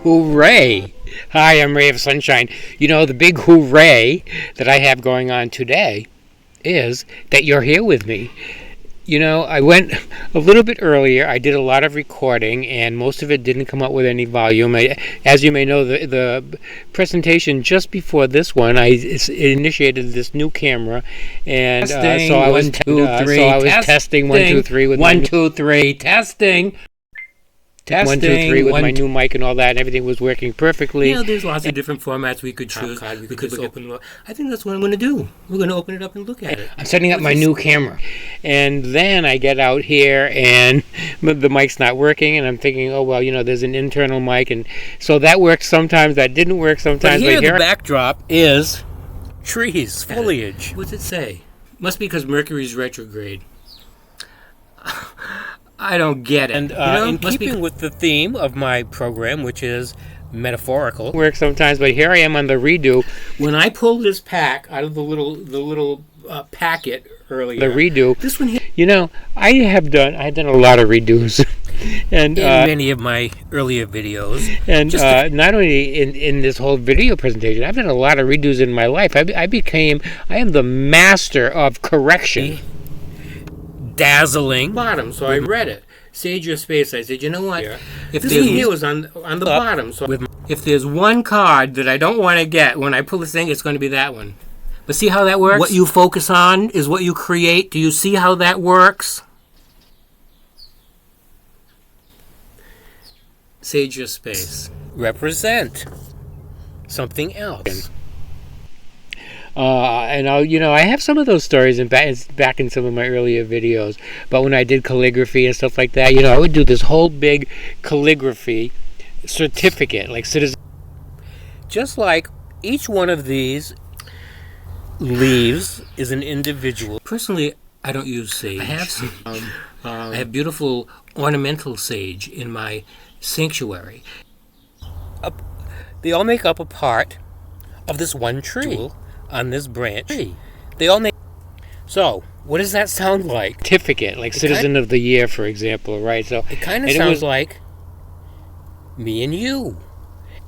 Hooray! Hi, I'm Ray of Sunshine. You know, the big hooray that I have going on today is that you're here with me. You know, I went a little bit earlier. I did a lot of recording, and most of it didn't come out with any volume. As you may know, the presentation just before this one, I initiated this new camera, and so I was testing 1, 2, 3 with 1, 2, 3 testing. 1, 2, 3 with my new mic and all that, and everything was working perfectly. You know, there's lots of different formats we could choose. We could just open. I think that's what I'm going to do. We're going to open it up and look at it. I'm setting up my new camera, and then I get out here, and the mic's not working, and I'm thinking, oh well, you know, there's an internal mic, and so that works sometimes. That didn't work sometimes. But here the backdrop is trees, foliage. What's it say? Must be because Mercury's retrograde. I don't get it. And in keeping with the theme of my program, which is metaphorical, work sometimes. But here I am on the redo. When I pulled this pack out of the little packet earlier, the redo. This one here. You know, I've done a lot of redos, and in many of my earlier videos, and not only in this whole video presentation, I've done a lot of redos in my life. I am the master of correction. Dazzling bottom, so I read it. Sage your space. I said, you know what? Yeah. If this one here was on the bottom, so if there's one card that I don't want to get when I pull this thing, it's going to be that one. But see how that works? What you focus on is what you create. Do you see how that works? Sage your space. Represent something else. And I have some of those stories back in some of my earlier videos. But when I did calligraphy and stuff like that, I would do this whole big calligraphy certificate, like citizen. Just like each one of these leaves is an individual. Personally, I don't use sage. I have sage. I have beautiful ornamental sage in my sanctuary. They all make up a part of this one tree. On this branch, they all make. So, what does that sound like? Certificate, like Citizen of the Year, for example, right? So it kind of sounds like me and you,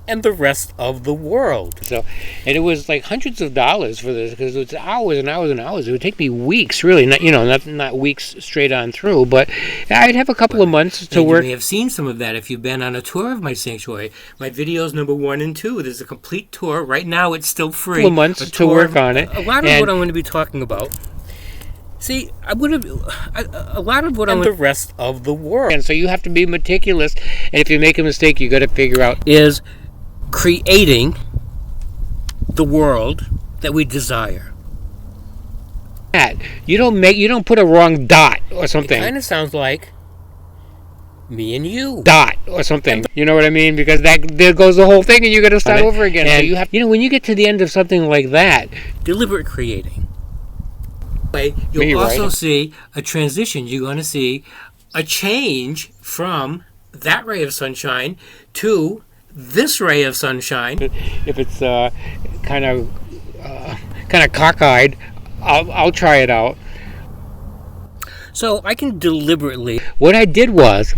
and the rest of the world. So, and it was like hundreds of dollars for this because it's hours and hours and hours. It would take me weeks, really, not weeks straight on through, but I'd have a couple of months to work. You may have seen some of that if you've been on a tour of my sanctuary. My videos number 1 and 2. There's a complete tour. Right now, it's still free. A couple of months to work on it. A lot of what I'm going to be talking about. See, a lot of what I'm the rest of the world. And so you have to be meticulous, and if you make a mistake, you got to figure out is creating the world that we desire. You don't put a wrong dot or something. It kind of sounds like me and you. Dot or something. You know what I mean? Because there goes the whole thing, and you got to start over again. And so you have, when you get to the end of something like that, deliberate creating. You'll also see a transition. You're going to see a change from that ray of sunshine to this ray of sunshine. If it's kind of cockeyed, I'll try it out. So I can deliberately. What I did was,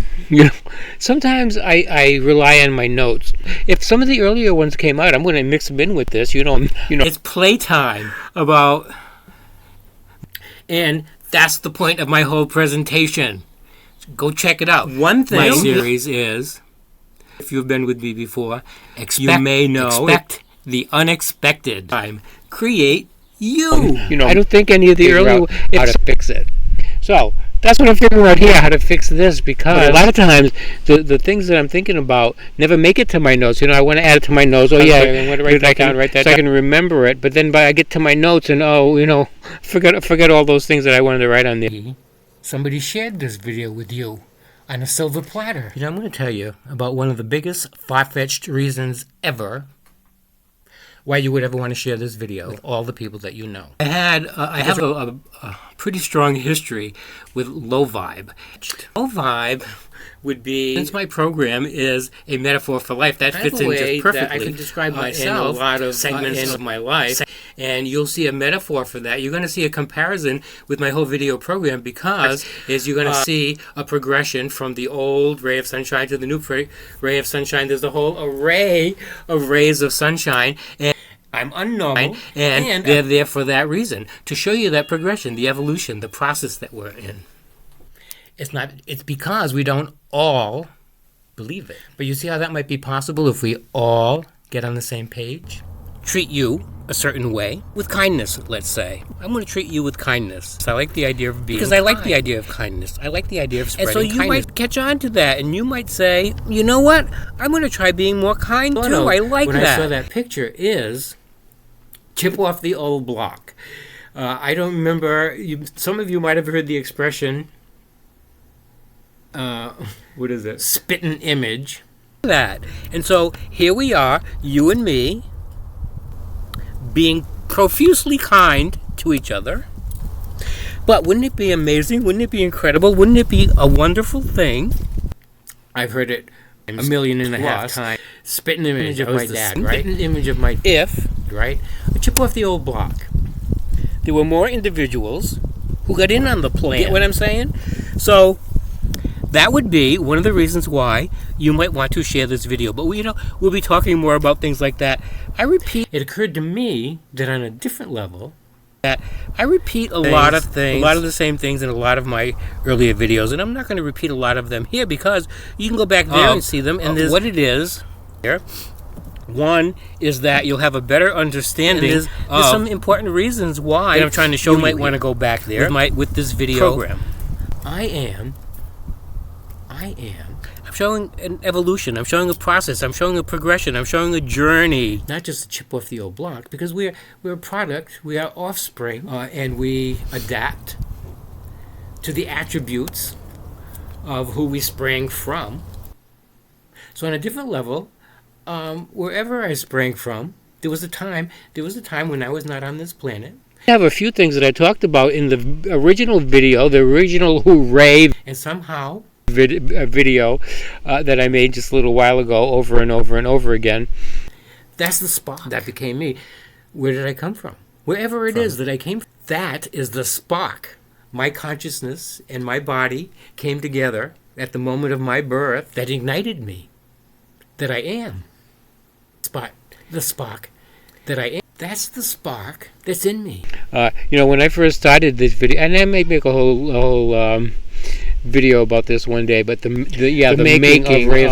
sometimes I rely on my notes. If some of the earlier ones came out, I'm going to mix them in with this. It's playtime about, and that's the point of my whole presentation. Go check it out. One thing my series is. If you've been with me before, expect the unexpected. Create you. I don't think any of the earlier how to fix it. So that's what I'm figuring out here, how to fix this, because a lot of times the things that I'm thinking about never make it to my notes. I want to add it to my notes. Oh yeah, I want to write that down, so I can remember it. But then I get to my notes and forget all those things that I wanted to write on there. Somebody shared this video with you. On a silver platter. I'm going to tell you about one of the biggest far-fetched reasons ever why you would ever want to share this video with all the people that you know. I have a pretty strong history with low vibe. Low vibe would be, since my program is a metaphor for life, that fits in just perfectly. I can describe myself in a lot of segments of my life, and you'll see a metaphor for that. You're going to see a comparison with my whole video program, because you're going to see a progression from the old ray of sunshine to the new ray of sunshine. There's a whole array of rays of sunshine, and I'm unnormal, and they're there for that reason, to show you that progression, the evolution, the process that we're in. It's because we don't all believe it. But you see how that might be possible if we all get on the same page? Treat you a certain way with kindness, let's say. I'm going to treat you with kindness. I like the idea of being kind. Because I like the idea of kindness. I like the idea of spreading kindness. And so you might catch on to that, and you might say, you know what? I'm going to try being more kind, too. I like that. When I saw that picture is chip off the old block. I don't remember. Some of you might have heard the expression, what is it? Spitting image. That. And so here we are, you and me, being profusely kind to each other. But wouldn't it be amazing? Wouldn't it be incredible? Wouldn't it be a wonderful thing? I've heard it 1.5 million times. Spitting image of my dad, right? Spitting image of my right? A chip off the old block. There were more individuals who got in on the plan. Get what I'm saying? So that would be one of the reasons why you might want to share this video. But we'll be talking more about things like that. I repeat, it occurred to me that on a different level, that I repeat a lot of things, a lot of the same things in a lot of my earlier videos, and I'm not going to repeat a lot of them here because you can go back there and see them. And what it is here. One is that you'll have a better understanding. There's some important reasons why I'm trying to show you might want to go back there with this video program. I'm showing an evolution. I'm showing a process. I'm showing a progression. I'm showing a journey. Not just a chip off the old block, because we're a product. We are offspring, and we adapt to the attributes of who we sprang from. So on a different level, wherever I sprang from, there was a time when I was not on this planet. I have a few things that I talked about in the original video, the original RaY, and somehow video that I made just a little while ago, over and over and over again. That's the spark that became me. Where did I come from? Wherever it is that I came from, that is the spark. My consciousness and my body came together at the moment of my birth that ignited me, that I am. The spark that I am. That's the spark that's in me. When I first started this video, and I may make a whole video about this one day, but the making of RaY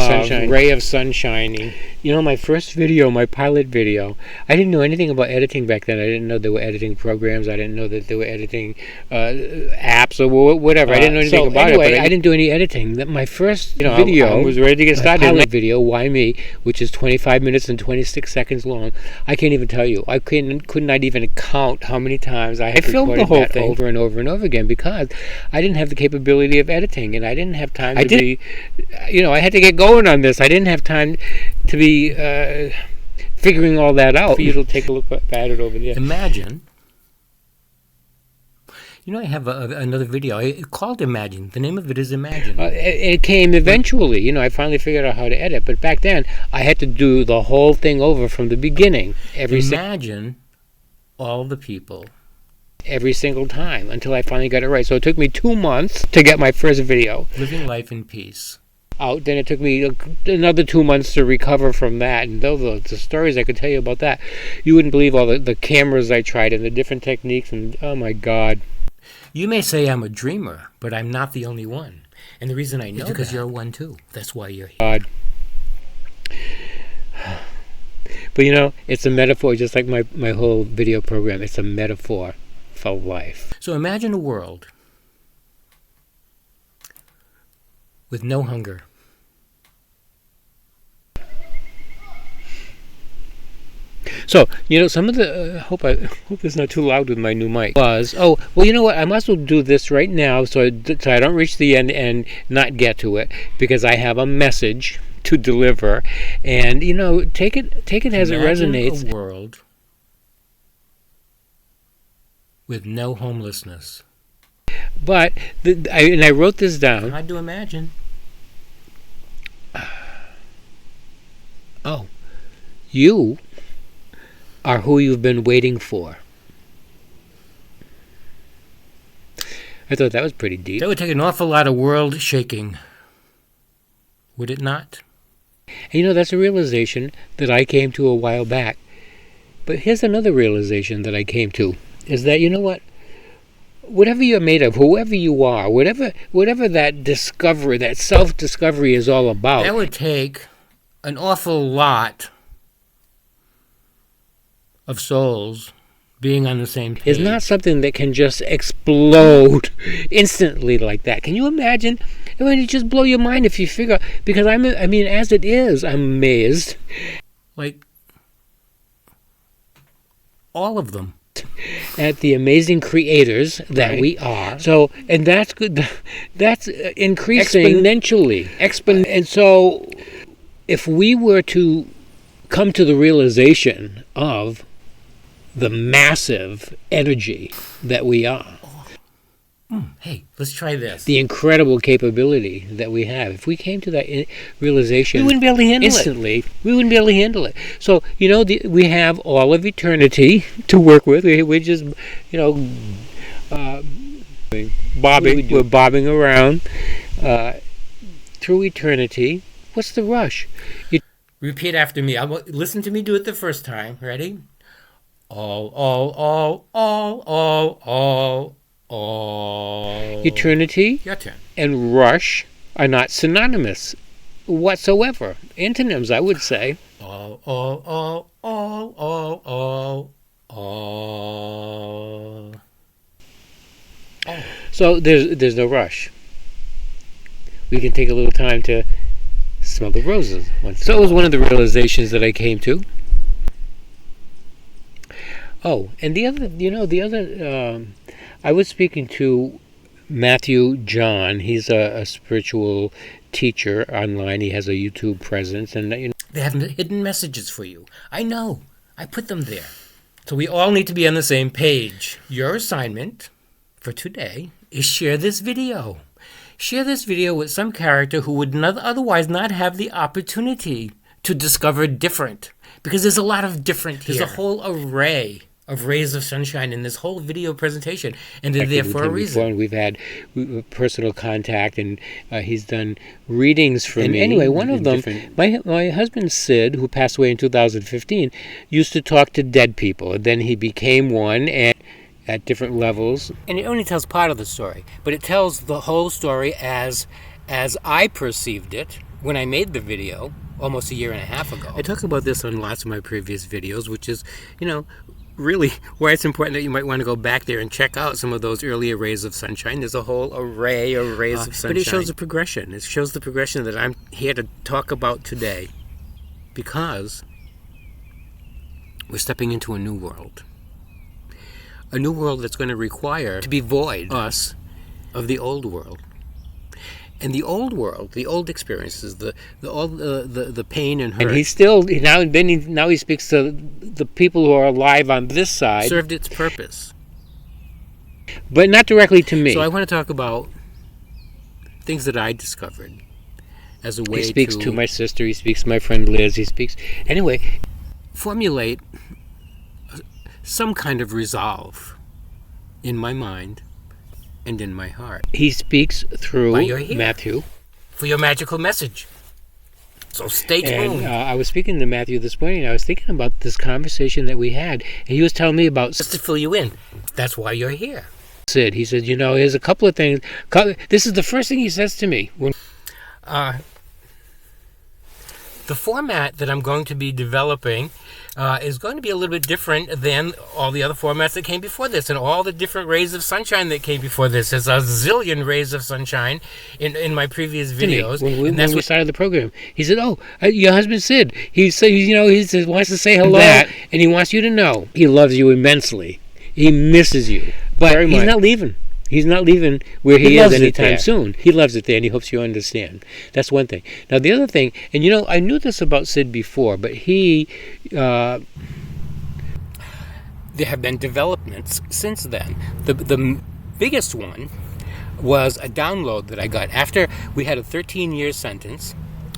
of Sunshining. My first video, my pilot video, I didn't know anything about editing back then. I didn't know there were editing programs. I didn't know that there were editing apps or whatever. I didn't know anything about it. But I didn't do any editing. My first video, I was ready to get started. Pilot video, Why Me, which is 25 minutes and 26 seconds long. I can't even tell you. I could not even count how many times I filmed the whole thing over and over and over again, because I didn't have the capability of editing, and I didn't have time I had to get going on this. I didn't have time to be figuring all that out. For you to take a look at it over there. Imagine. I have another video called Imagine. The name of it is Imagine. It came eventually. I finally figured out how to edit. But back then, I had to do the whole thing over from the beginning. Imagine all the people. Every single time until I finally got it right. So it took me 2 months to get my first video. Living life in peace. Out. Then it took me another 2 months to recover from that. And those the stories I could tell you about that. You wouldn't believe all the cameras I tried and the different techniques. And oh my God. You may say I'm a dreamer, but I'm not the only one. And the reason I know is because you're one too. That's why you're here. God. But it's a metaphor, just like my whole video program. It's a metaphor for life. So imagine a world with no hunger. So, some of the, hope it's not too loud with my new mic, was, you know what, I might as well do this right now so I don't reach the end and not get to it, because I have a message to deliver, and, take it as it resonates. A world with no homelessness. But, I wrote this down. Hard to imagine. You are who you've been waiting for. I thought that was pretty deep. That would take an awful lot of world shaking, would it not? And that's a realization that I came to a while back. But here's another realization that I came to, is that, whatever you're made of, whoever you are, whatever that discovery, that self-discovery is all about. That would take an awful lot of souls being on the same page. It's not something that can just explode instantly like that. Can you imagine? It would just blow your mind if you figure, because as it is, I'm amazed. Like, all of them. At the amazing creators that we are. So, and that's good. That's increasing exponentially. And so, if we were to come to the realization of the massive energy that we are, hey, let's try this. The incredible capability that we have. If we came to that realization, we wouldn't be able to handle instantly. We wouldn't be able to handle it. So, we have all of eternity to work with. We're just, bobbing. We're bobbing around through eternity. What's the rush? Repeat after me. Listen to me do it the first time. Ready? All. Eternity Your turn. And rush are not synonymous whatsoever. Antonyms, I would say. All. So there's no rush. We can take a little time to smell the roses. So it was one of the realizations that I came to. Oh, and the other, I was speaking to Matthew John. He's a spiritual teacher online. He has a YouTube presence, and they have hidden messages for you. I know. I put them there. So we all need to be on the same page. Your assignment for today is share this video. Share this video with some character who would otherwise not have the opportunity to discover different. Because there's a lot of different here. There's a whole array of rays of sunshine in this whole video presentation, and they're there for a reason. And we've had personal contact, and he's done readings for me. And anyway, one of them, my husband Sid, who passed away in 2015, used to talk to dead people, and then he became one, and at different levels. And it only tells part of the story, but it tells the whole story as I perceived it when I made the video almost a year and a half ago. I talk about this on lots of my previous videos, which is, really why it's important that you might want to go back there and check out some of those earlier rays of sunshine. There's a whole array of rays of sunshine. But it shows the progression. It shows the progression that I'm here to talk about today, because we're stepping into a new world. A new world that's going to require to be void us of the old world. And the old world, the old experiences, the pain and hurt. And he's still now he speaks to the people who are alive on this side. Served its purpose, but not directly to me. So I want to talk about things that I discovered as a way. He speaks to my sister. He speaks to my friend Liz. He speaks anyway. Formulate some kind of resolve in my mind and in my heart. He speaks through Matthew for your magical message. So stay tuned. And I was speaking to Matthew this morning. I was thinking about this conversation that we had, and he was telling me about. Just to fill you in, that's why you're here. Sid, he said, here's a couple of things. This is the first thing he says to me. The format that I'm going to be developing is going to be a little bit different than all the other formats that came before this, and all the different rays of sunshine that came before this. There's a zillion rays of sunshine in my previous videos. When we started the program, he said, your husband Sid, he wants to say hello, and he wants you to know he loves you immensely. He misses you, but he's not leaving. He's not leaving where he is anytime soon. He loves it there, and he hopes you understand. That's one thing. Now, the other thing, and I knew this about Sid before, but there have been developments since then. The biggest one was a download that I got after we had a 13-year sentence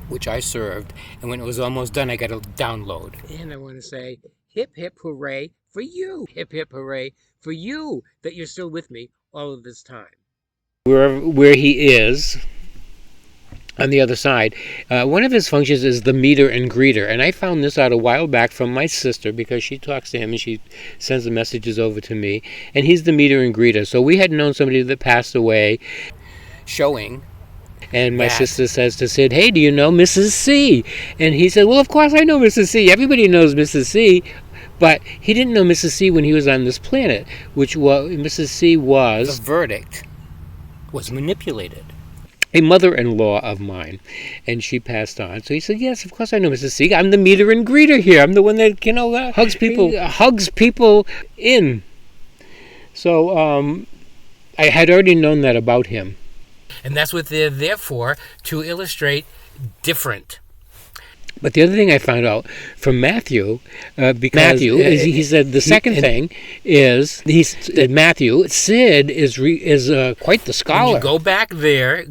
which I served, and when it was almost done, I got a download. And I want to say, hip, hip, hooray for you. Hip, hip, hooray for you that you're still with me all of this time. Where he is, on the other side, one of his functions is the meter and greeter. And I found this out a while back from my sister, because she talks to him and she sends the messages over to me. And he's the meter and greeter. So we had known somebody that passed away, showing. And my sister says to Sid, hey, do you know Mrs. C? And he said, well, of course I know Mrs. C. Everybody knows Mrs. C. But he didn't know Mrs. C when he was on this planet, which was, Mrs. C was, the verdict was manipulated. A mother-in-law of mine, and she passed on. So he said, yes, of course I know Mrs. C. I'm the meter and greeter here. I'm the one that, hugs people in. So I had already known that about him. And that's what they're there for, to illustrate different. But the other thing I found out from Matthew, because he said the second thing is, he said Matthew, Sid is quite the scholar. When you go back there,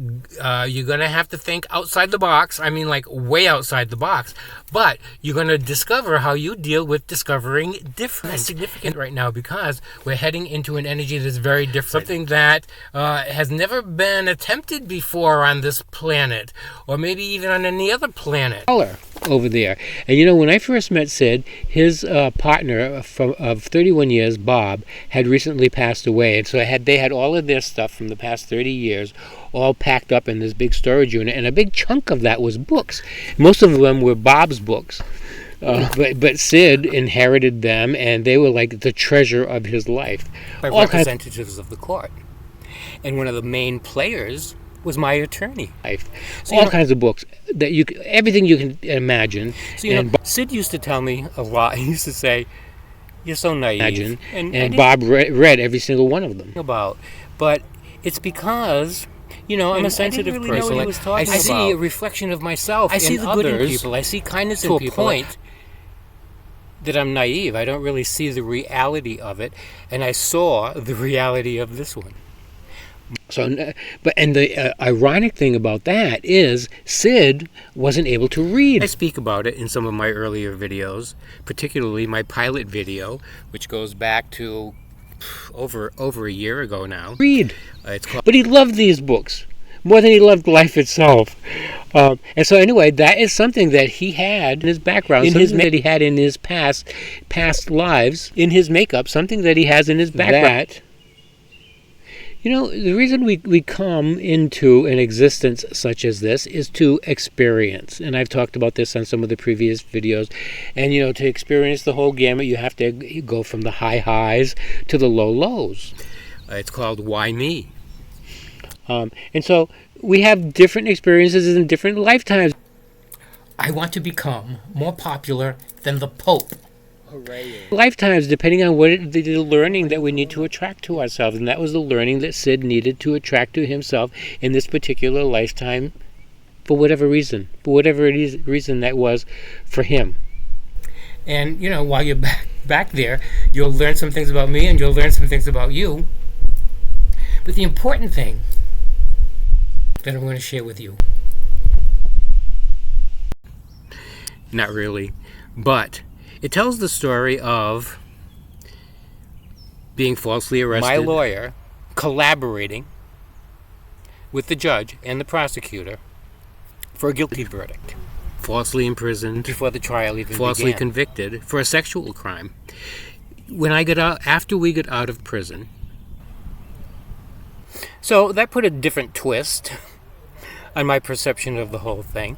you're going to have to think outside the box. I mean, like way outside the box. But you're going to discover how you deal with discovering different. That's significant right now, because we're heading into an energy that's very different. Something that has never been attempted before on this planet, or maybe even on any other planet. Over there. And when I first met Sid, his partner of 31 years, Bob, had recently passed away. And so they had all of their stuff from the past 30 years all packed up in this big storage unit. And a big chunk of that was books. Most of them were Bob's books. But Sid inherited them, and they were like the treasure of his life. By representatives of the court. And one of the main players was my attorney. So, all kinds of books, everything you can imagine. So, Sid used to tell me a lot. He used to say, you're so naive. And Bob read every single one of them. But it's because, I'm a sensitive person. I see a reflection of myself in others. I see the good in people. I see kindness in people. To a point that I'm naive. I don't really see the reality of it. And I saw the reality of this one. So, the ironic thing about that is Sid wasn't able to read. I speak about it in some of my earlier videos, particularly my pilot video, which goes back to over a year ago now. Read. But he loved these books more than he loved life itself. And so anyway, that is something that he had in his background, that he had in his past lives, in his makeup, something that he has in his background. The reason we come into an existence such as this is to experience. And I've talked about this on some of the previous videos. And, to experience the whole gamut, you have to go from the high highs to the low lows. It's called Why Me? And so we have different experiences in different lifetimes. I want to become more popular than the Pope. Lifetimes, depending on what the learning that we need to attract to ourselves. And that was the learning that Sid needed to attract to himself in this particular lifetime, for whatever reason. For whatever reason that was for him. And, while you're back there, you'll learn some things about me and you'll learn some things about you. But the important thing that I'm going to share with you. Not really, but it tells the story of being falsely arrested. My lawyer collaborating with the judge and the prosecutor for a guilty verdict. Falsely imprisoned before the trial even began. Falsely convicted for a sexual crime. After we got out of prison. So that put a different twist on my perception of the whole thing.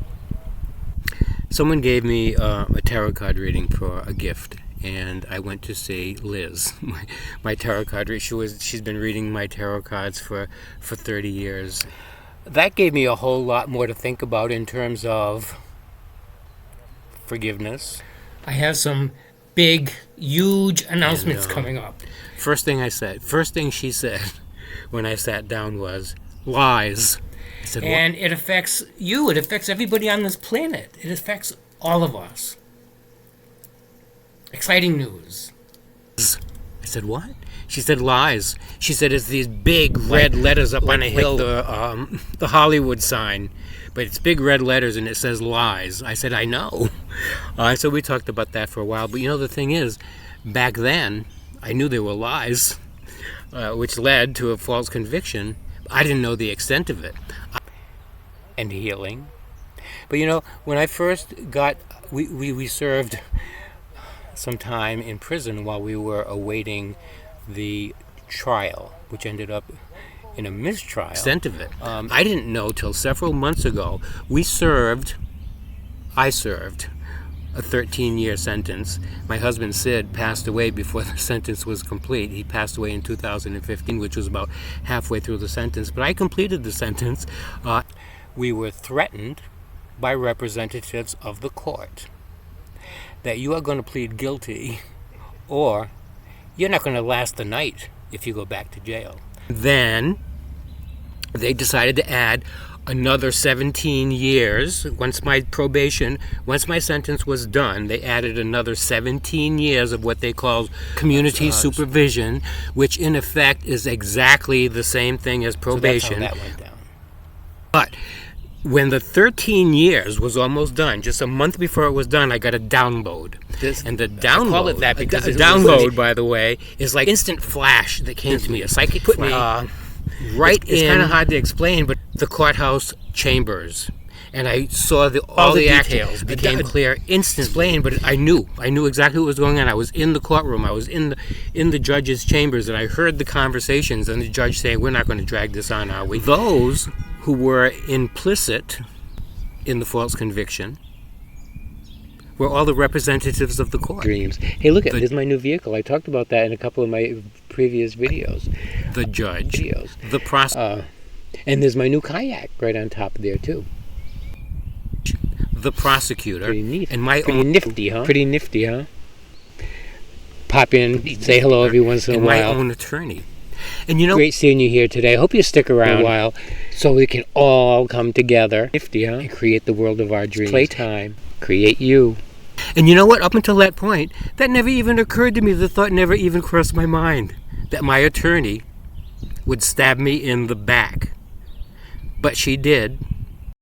Someone gave me a tarot card reading for a gift, and I went to see Liz, my tarot card reader. She's been reading my tarot cards for 30 years. That gave me a whole lot more to think about in terms of forgiveness. I have some big, huge announcements coming up. First thing she said when I sat down was, lies. Said, and it affects you. It affects everybody on this planet. It affects all of us. Exciting news. I said, what? She said lies. She said it's these big red letters up on a hill, the Hollywood sign. But it's big red letters and it says lies. I said, I know. So we talked about that for a while. But you know, the thing is, back then, I knew there were lies, which led to a false conviction. I didn't know the extent of it. And healing. But you know, when I first got, we served some time in prison while we were awaiting the trial, which ended up in a mistrial. Extent of it. I didn't know till several months ago. I served a 13-year sentence. My husband Sid passed away before the sentence was complete. He passed away in 2015, which was about halfway through the sentence. But I completed the sentence. We were threatened by representatives of the court that you are going to plead guilty or you're not going to last the night if you go back to jail. Then they decided to add another 17 years. Once my sentence was done, they added another 17 years of what they call community supervision, which in effect is exactly the same thing as probation. So that's how that went down. But when the 13 years was almost done, just a month before it was done, I got a download. And the download, I call it that because the download, by the way, is like instant flash that came to me. A psychic put me right in. It's kind of hard to explain, but the courthouse chambers. And I saw all the details became clear instantly. But I knew exactly what was going on. I was in the courtroom. I was in the judge's chambers, and I heard the conversations and the judge saying, "We're not going to drag this on, are we?" Those who were implicit in the false conviction were all the representatives of the court. Dreams. Hey, look, there's my new vehicle. I talked about that in a couple of my previous videos. The judge, the prosecutor, and there's my new kayak right on top of there too. The prosecutor. Pretty neat. And my Pretty own nifty, huh? Pretty nifty, huh? Pop in, say hello every once in a while. My own attorney. And you know, great seeing you here today. I hope you stick around a while so we can all come together, nifty, huh? And create the world of our dreams. Playtime. Create you. And you know what? Up until that point, that never even occurred to me. The thought never even crossed my mind that my attorney would stab me in the back. But she did.